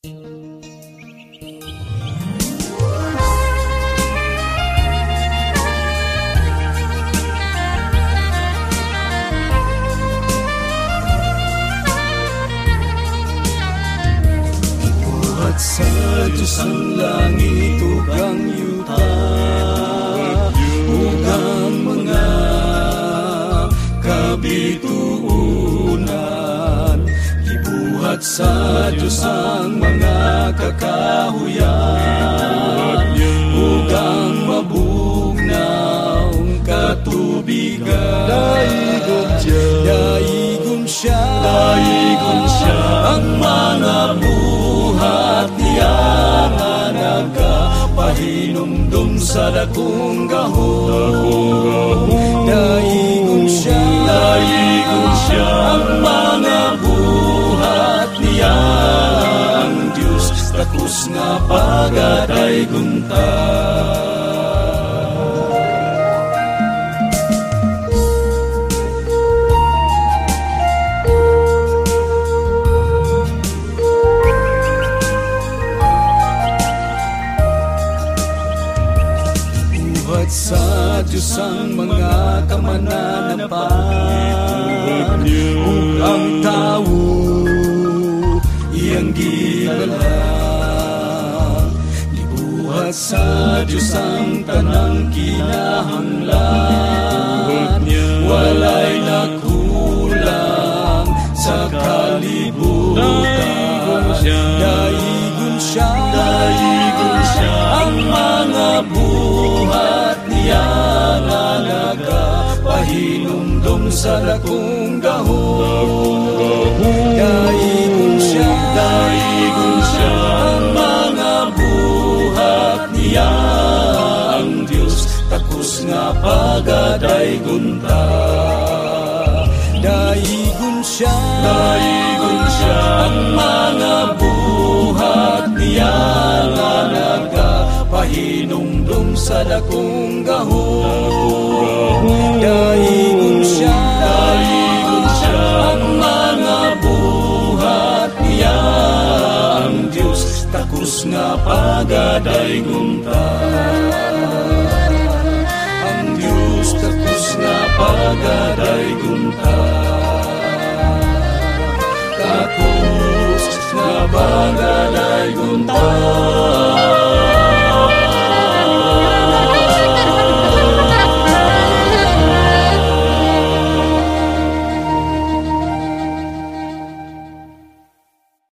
Buhat sa Diyos ang langit ug ang yuta, ug ang mga kabituunan. Gibuhat sa Diyos ang mga kakahuyan, ug ang mabugnaong katubigan. Daigom siya ang mga buhat niya nga nagkapahinumdum sa dakong gahom. Daigom siya ang mga buhat niya, ang Diyos takos nga pagaday gunta. Sa Diyos ang mga kamananapan, ug ang tao iyang gilala. Gibuhat sa Diyos ang tanang kinahanglan, walay nakulang sa kalibutan. Daigon siya ang mga buhat niya nga nagkapahinumdum sa dakong gahom. Daigon siya ang mga buhat niya, ang Diyos takos nga pagaday gunta. Daigon siya ang mga buhat niya nga nagkapahinumdum sa dakong gahom. Daigon siya ang mga buhat niya, ang Diyos takos nga pagaday gunta. Ang Diyos takos nga pagaday gunta. Takos